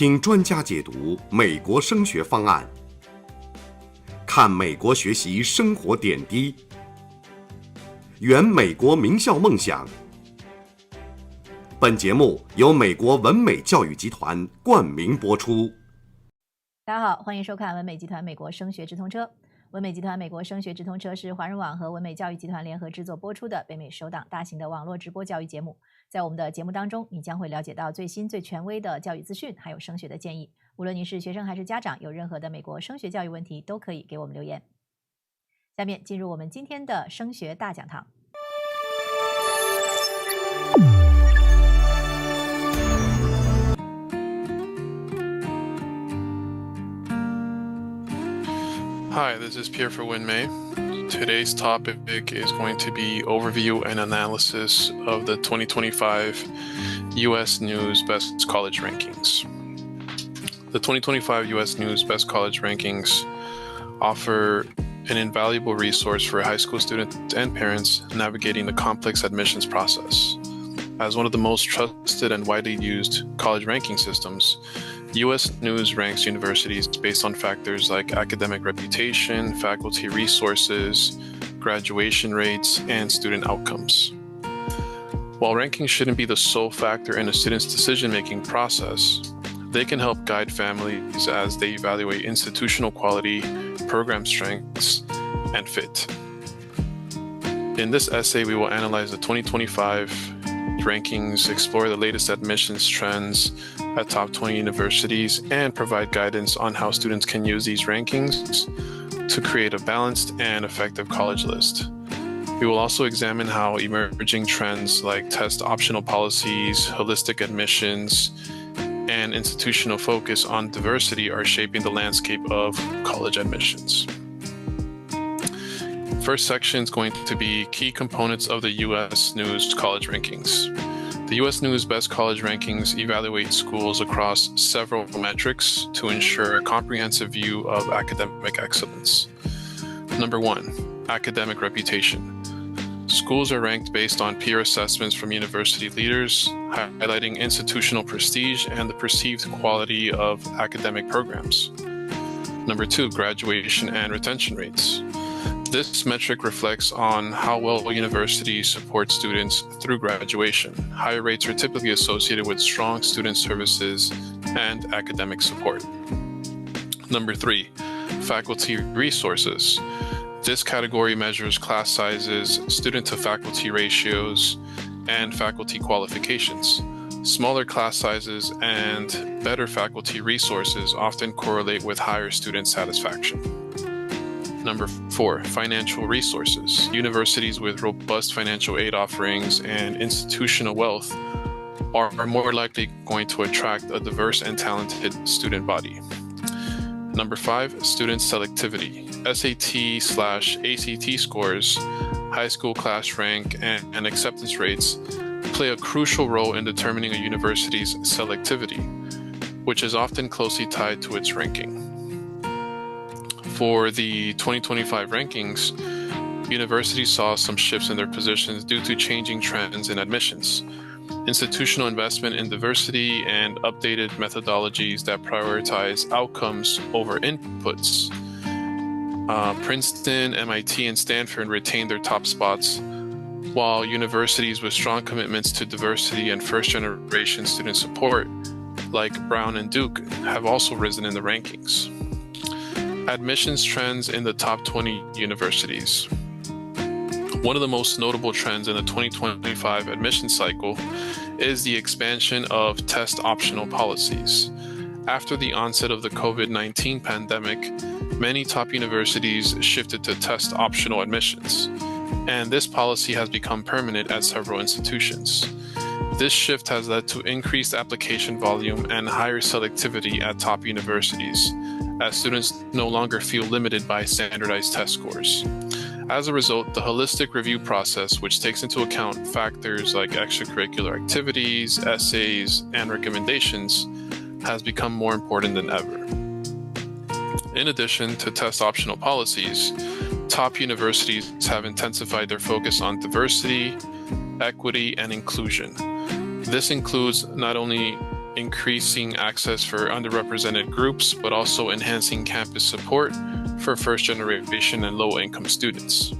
听专家解读美国升学方案，看美国学习生活点滴，圆美国名校梦想。本节目由美国文美教育集团冠名播出。大家好，欢迎收看文美集团美国升学直通车。文美集团美国升学直通车是华人网和文美教育集团联合制作播出的北美首档大型的网络直播教育节目。在我们的节目当中，你将会了解到最新最权威的教育资讯，还有升学的建议。无论你是学生还是家长，有任何的美国升学教育问题，都可以给我们留言。下面进入我们今天的升学大讲堂。Hi, this is Pierre for WinMay. Today's topic is going to be overview and analysis of the 2025 U.S. News Best College Rankings. The 2025 U.S. News Best College Rankings offer an invaluable resource for high school students and parents navigating the complex admissions process. As one of the most trusted and widely used college ranking systems, U.S. News ranks universities based on factors like academic reputation, faculty resources, graduation rates, and student outcomes. While rankings shouldn't be the sole factor in a student's decision-making process, they can help guide families as they evaluate institutional quality, program strengths, and fit. In this essay, we will analyze the 2025 rankings, explore the latest admissions trends at top 20 universities, and provide guidance on how students can use these rankings to create a balanced and effective college list. We will also examine how emerging trends like test optional policies, holistic admissions, and institutional focus on diversity are shaping the landscape of college admissions. First section is going to be key components of the U.S. News College Rankings. The U.S. News Best College Rankings evaluate schools across several metrics to ensure a comprehensive view of academic excellence. Number 1, academic reputation. Schools are ranked based on peer assessments from university leaders, highlighting institutional prestige and the perceived quality of academic programs. Number 2, graduation and retention rates. This metric reflects on how well universities support students through graduation. Higher rates are typically associated with strong student services and academic support. Number 3, faculty resources. This category measures class sizes, student-to-faculty ratios, and faculty qualifications. Smaller class sizes and better faculty resources often correlate with higher student satisfaction. Number 4, financial resources. Universities with robust financial aid offerings and institutional wealth are more likely going to attract a diverse and talented student body. Number 5, student selectivity. SAT/ACT scores, high school class rank, and acceptance rates play a crucial role in determining a university's selectivity, which is often closely tied to its ranking. For the 2025 rankings, universities saw some shifts in their positions due to changing trends in admissions, institutional investment in diversity, and updated methodologies that prioritize outcomes over inputs. Princeton, MIT, and Stanford retained their top spots, while universities with strong commitments to diversity and first-generation student support, like Brown and Duke, have also risen in the rankings. Admissions trends in the top 20 universities. One of the most notable trends in the 2025 admissions cycle is the expansion of test optional policies. After the onset of the COVID-19 pandemic, many top universities shifted to test optional admissions, and this policy has become permanent at several institutions. This shift has led to increased application volume and higher selectivity at top universities, as students no longer feel limited by standardized test scores. As a result, the holistic review process, which takes into account factors like extracurricular activities, essays, and recommendations, has become more important than ever. In addition to test optional policies, top universities have intensified their focus on diversity, equity, and inclusion. This includes not only increasing access for underrepresented groups, but also enhancing campus support for first-generation and low-income students.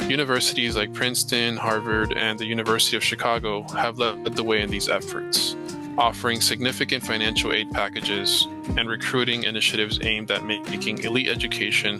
Universities like Princeton, Harvard, and the University of Chicago have led the way in these efforts, offering significant financial aid packages and recruiting initiatives aimed at making elite education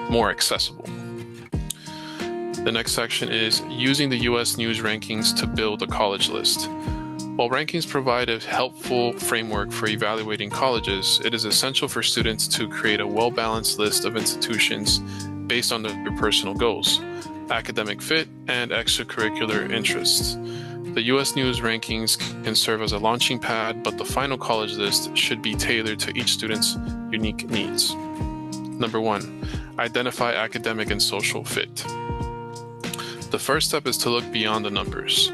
more accessible. The next section is using the U.S. News rankings to build a college list. While rankings provide a helpful framework for evaluating colleges, it is essential for students to create a well-balanced list of institutions based on their personal goals, academic fit, and extracurricular interests. The U.S. News rankings can serve as a launching pad, but the final college list should be tailored to each student's unique needs. Number 1, identify academic and social fit. The first step is to look beyond the numbers.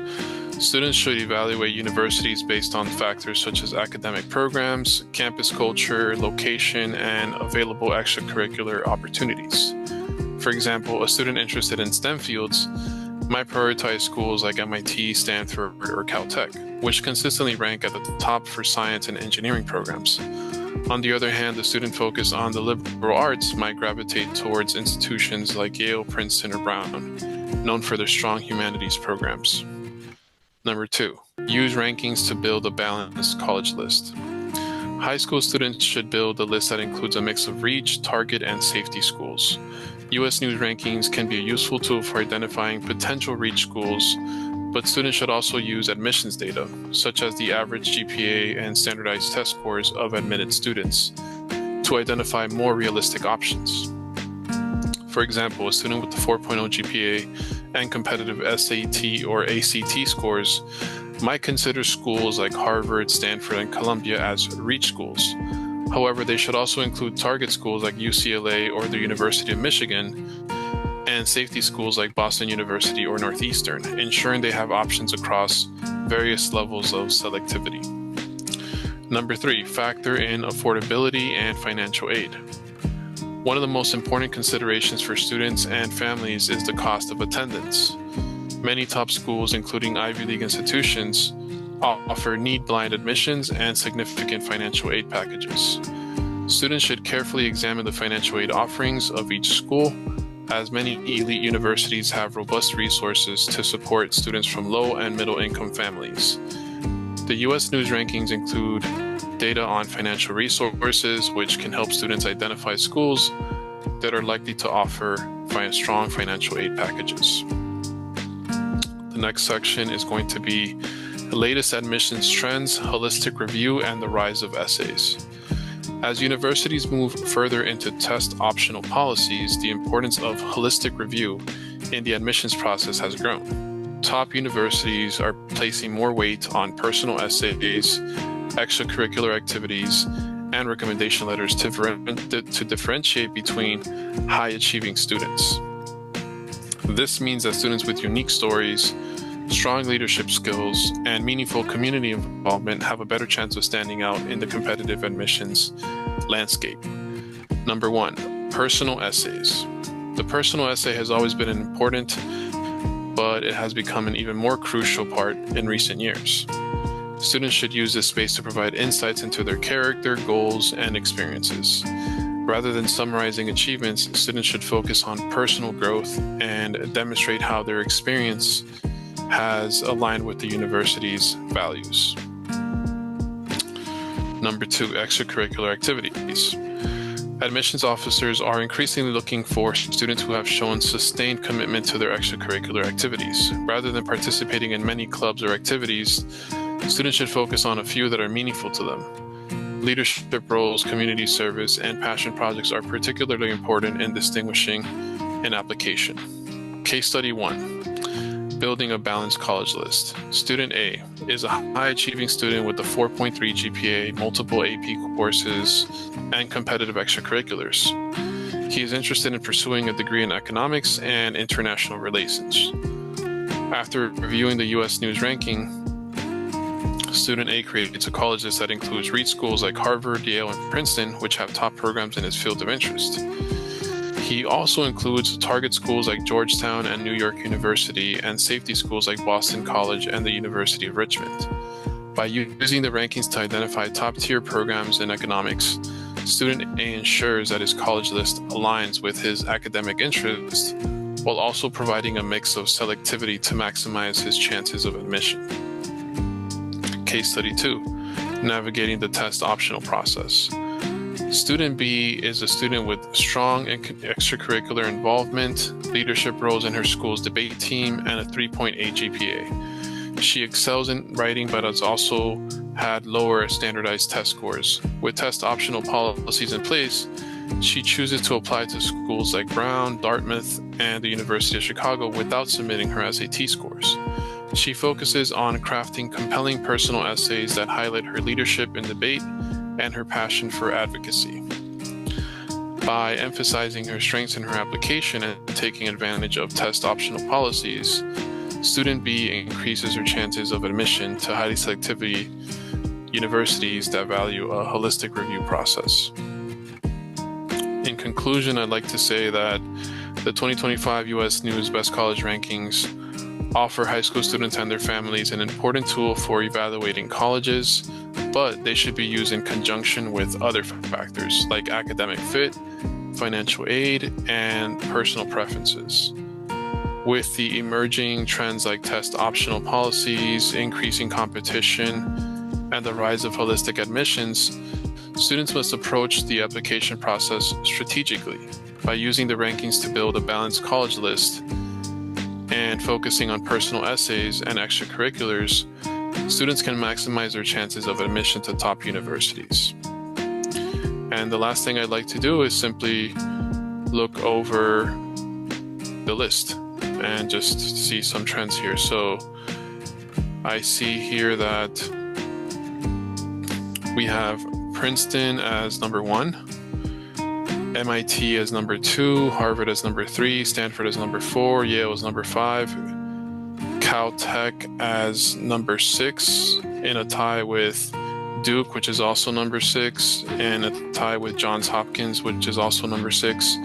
Students should evaluate universities based on factors such as academic programs, campus culture, location, and available extracurricular opportunities. For example, a student interested in STEM fields might prioritize schools like MIT, Stanford, or Caltech, which consistently rank at the top for science and engineering programs. On the other hand, the student focused on the liberal arts might gravitate towards institutions like Yale, Princeton, or Brown, known for their strong humanities programs. Number 2, use rankings to build a balanced college list. High school students should build a list that includes a mix of reach, target, and safety schools. U.S. News rankings can be a useful tool for identifying potential reach schools, but students should also use admissions data, such as the average GPA and standardized test scores of admitted students, to identify more realistic options. For example, a student with a 4.0 GPA and competitive SAT or ACT scores might consider schools like Harvard, Stanford, and Columbia as reach schools. However, they should also include target schools like UCLA or the University of Michigan, and safety schools like Boston University or Northeastern, ensuring they have options across various levels of selectivity. Number 3, factor in affordability and financial aid. One of the most important considerations for students and families is the cost of attendance. Many top schools, including Ivy League institutions, offer need-blind admissions and significant financial aid packages. Students should carefully examine the financial aid offerings of each school, as many elite universities have robust resources to support students from low and middle-income families. The U.S. News rankings include data on financial resources, which can help students identify schools that are likely to offer strong financial aid packages. The next section is going to be the latest admissions trends, holistic review, and the rise of essays. As universities move further into test optional policies, the importance of holistic review in the admissions process has grown. Top universities are placing more weight on personal essays, extracurricular activities, and recommendation letters to differentiate between high-achieving students. This means that students with unique stories, strong leadership skills, and meaningful community involvement have a better chance of standing out in the competitive admissions landscape. Number 1, personal essays. The personal essay has always been important, but it has become an even more crucial part in recent years. Students should use this space to provide insights into their character, goals, and experiences. Rather than summarizing achievements, students should focus on personal growth and demonstrate how their experience has aligned with the university's values. Number 2, extracurricular activities. Admissions officers are increasingly looking for students who have shown sustained commitment to their extracurricular activities. Rather than participating in many clubs or activities, students should focus on a few that are meaningful to them. Leadership roles, community service, and passion projects are particularly important in distinguishing an application. Case study 1, building a balanced college list. Student A is a high-achieving student with a 4.3 GPA, multiple AP courses, and competitive extracurriculars. He is interested in pursuing a degree in economics and international relations. After reviewing the U.S. News ranking, Student A creates a college list that includes reach schools like Harvard, Yale, and Princeton, which have top programs in his field of interest. He also includes target schools like Georgetown and New York University, and safety schools like Boston College and the University of Richmond. By using the rankings to identify top-tier programs in economics, student A ensures that his college list aligns with his academic interests, while also providing a mix of selectivity to maximize his chances of admission. Case study 2, navigating the test optional process. Student B is a student with strong extracurricular involvement, leadership roles in her school's debate team, and a 3.8 GPA. She excels in writing but has also had lower standardized test scores. With test optional policies in place, she chooses to apply to schools like Brown, Dartmouth, and the University of Chicago without submitting her SAT scores. She focuses on crafting compelling personal essays that highlight her leadership in debate and her passion for advocacy. By emphasizing her strengths in her application and taking advantage of test optional policies, student B increases her chances of admission to highly selectivity universities that value a holistic review process. In conclusion, I'd like to say that the 2025 U.S. News Best College Rankings offer high school students and their families an important tool for evaluating colleges, but they should be used in conjunction with other factors like academic fit, financial aid, and personal preferences. With the emerging trends like test optional policies, increasing competition, and the rise of holistic admissions, students must approach the application process strategically by using the rankings to build a balanced college list and focusing on personal essays and extracurriculars. Students can maximize their chances of admission to top universities. And the last thing I'd like to do is simply look over the list and just see some trends here. So I see here that we have Princeton as number 1, MIT as number 2, Harvard as number 3, Stanford as number 4, Yale as number 5, Caltech as number 6, in a tie with Duke, which is also number 6, and a tie with Johns Hopkins, which is also number 6,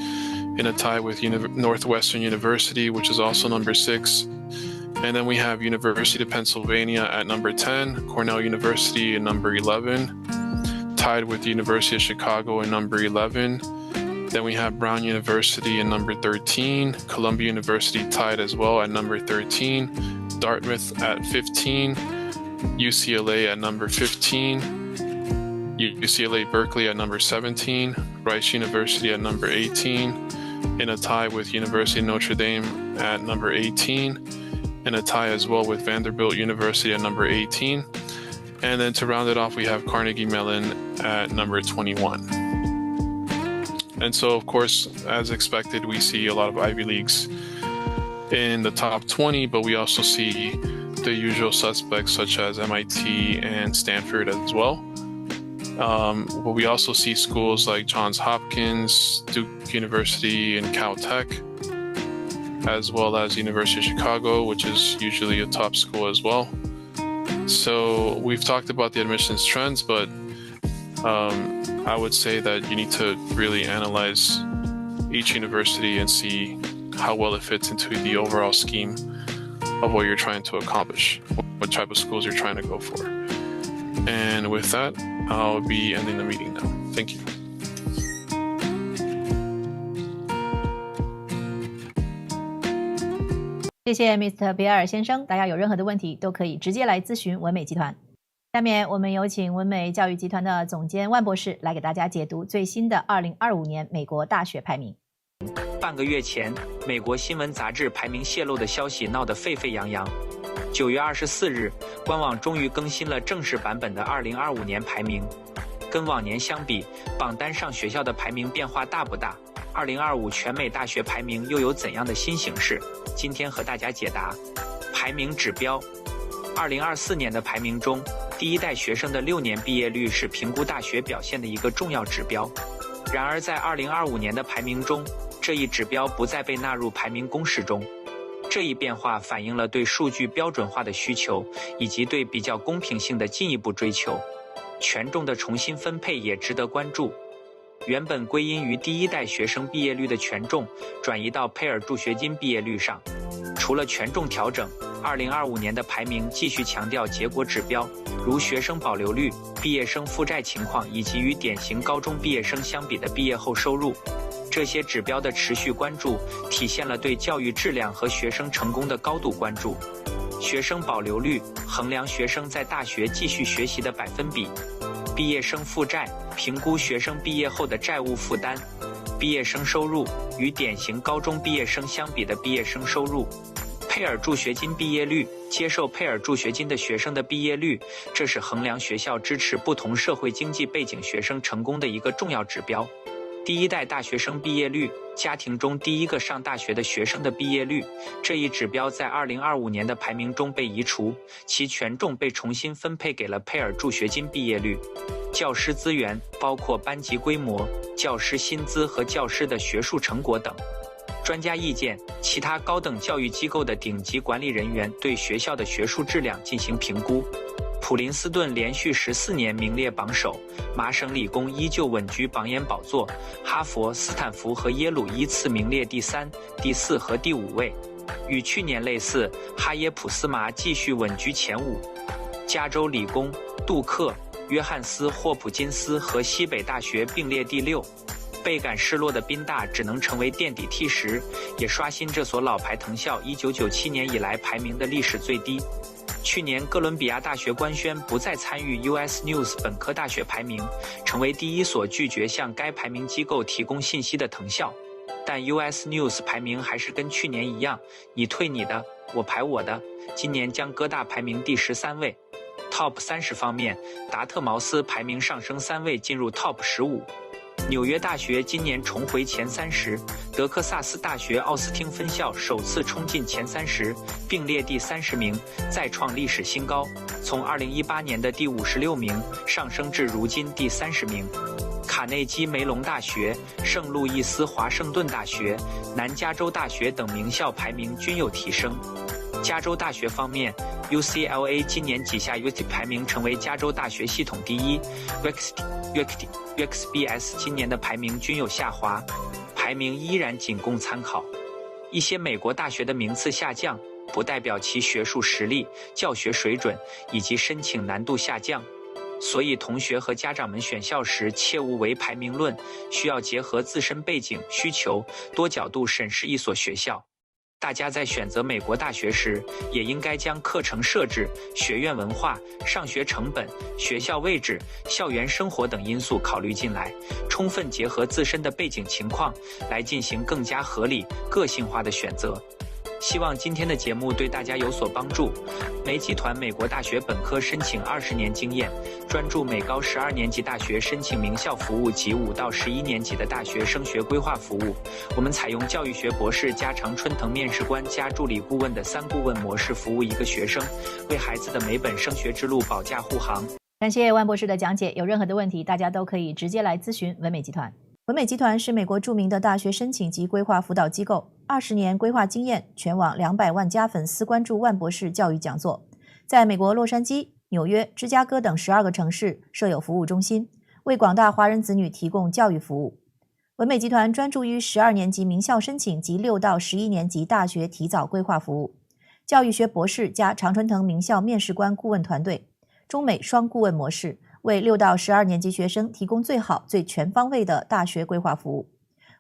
in a tie with Northwestern University, which is also number 6. And then we have University of Pennsylvania at number 10, Cornell University at number 11, tied with the University of Chicago at number 11. Then we have Brown University at number 13, Columbia University tied as well at number 13, Dartmouth at 15, UCLA at number 15, UCLA Berkeley at number 17, Rice University at number 18, in a tie with University of Notre Dame at number 18, in a tie as well with Vanderbilt University at number 18. And then to round it off, we have Carnegie Mellon at number 21. And so, of course, as expected, we see a lot of Ivy Leagues in the top 20, but we also see the usual suspects such as MIT and Stanford as well. But we also see schools like Johns Hopkins, Duke University, and Caltech, as well as University of Chicago, which is usually a top school as well. So we've talked about the admissions trends, but I would say that you need to really analyze each university and see how well it fits into the overall scheme of what you're trying to accomplish, what type of schools you're trying to go for. And with that, I'll be ending the meeting now. Thank you. 谢谢 Mr. 比尔先生，大家有任何的问题都可以直接来咨询文美集团。下面我们有请文美教育集团的总监万博士来给大家解读最新的2025年美国大学排名。半个月前，美国新闻杂志排名泄露的消息闹得沸沸扬扬。9月24日，官网终于更新了正式版本的2025年排名。跟往年相比，榜单上学校的排名变化大不大？2025全美大学排名又有怎样的新形式？今天和大家解答。排名指标，2024年的排名中，第一代学生的6年毕业率是评估大学表现的一个重要指标。然而在2025年的排名中，这一指标不再被纳入排名公式中。这一变化反映了对数据标准化的需求，以及对比较公平性的进一步追求。权重的重新分配也值得关注。原本归因于第一代学生毕业率的权重转移到佩尔助学金毕业率上。除了权重调整， 2025年的排名继续强调结果指标，如学生保留率、毕业生负债情况以及与典型高中毕业生相比的毕业后收入。这些指标的持续关注，体现了对教育质量和学生成功的高度关注。学生保留率衡量学生在大学继续学习的百分比。毕业生负债评估学生毕业后的债务负担。毕业生收入与典型高中毕业生相比的毕业生收入。佩尔助学金毕业率，接受佩尔助学金的学生的毕业率，这是衡量学校支持不同社会经济背景学生成功的一个重要指标。第一代大学生毕业率，家庭中第一个上大学的学生的毕业率，这一指标在2025年的排名中被移除，其权重被重新分配给了佩尔助学金毕业率。教师资源包括班级规模、教师薪资和教师的学术成果等。专家意见，其他高等教育机构的顶级管理人员对学校的学术质量进行评估。普林斯顿连续14年名列榜首，麻省理工依旧稳居榜眼宝座，哈佛、斯坦福和耶鲁依次名列第3、第4和第5位。与去年类似，哈耶普斯麻继续稳居前5。加州理工、杜克、约翰斯霍普金斯和西北大学并列第6。倍感失落的宾大只能成为垫底替时，也刷新这所老牌藤校1997年以来排名的历史最低。去年哥伦比亚大学官宣不再参与 US News 本科大学排名，成为第一所拒绝向该排名机构提供信息的藤校。但 US News 排名还是跟去年一样，你退你的，我排我的，今年将哥大排名第13位。Top 30方面，达特茅斯排名上升3位进入 Top 15。纽约大学今年重回前30，德克萨斯大学奥斯汀分校首次冲进前30，并列第30名，再创历史新高，从2018年的第56名上升至如今第30名。卡内基梅隆大学、圣路易斯华盛顿大学、南加州大学等名校排名均有提升。加州大学方面， UCLA 今年几下 UT 排名成为加州大学系统第一， UXBS 今年的排名均有下滑，排名依然仅供参考。一些美国大学的名次下降，不代表其学术实力、教学水准以及申请难度下降。所以同学和家长们选校时切勿唯排名论，需要结合自身背景、需求，多角度审视一所学校。大家在选择美国大学时，也应该将课程设置、学院文化、上学成本、学校位置、校园生活等因素考虑进来，充分结合自身的背景情况，来进行更加合理、个性化的选择。希望今天的节目对大家有所帮助。美集团美国大学本科申请20年经验，专注美高12年级大学申请名校服务及5到11年级的大学升学规划服务。我们采用教育学博士加常春藤面试官加助理顾问的3顾问模式，服务一个学生，为孩子的每本升学之路保驾护航。感谢万博士的讲解，有任何的问题，大家都可以直接来咨询文美集团。文美集团是美国著名的大学申请及规划辅导机构，20年规划经验，全网200万加粉丝关注万博士教育讲座，在美国洛杉矶、纽约、芝加哥等12个城市设有服务中心，为广大华人子女提供教育服务。文美集团专注于12年级名校申请及6到11年级大学提早规划服务，教育学博士加常春藤名校面试官顾问团队，中美双顾问模式，为6到12年级学生提供最好、最全方位的大学规划服务。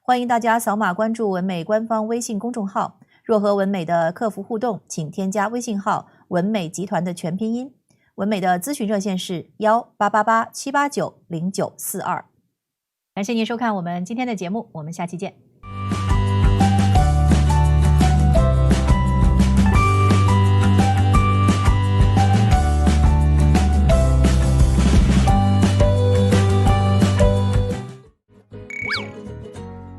欢迎大家扫码关注文美官方微信公众号，若和文美的客服互动，请添加微信号文美集团的全拼音。文美的咨询热线是18887890942。感谢您收看我们今天的节目，我们下期见。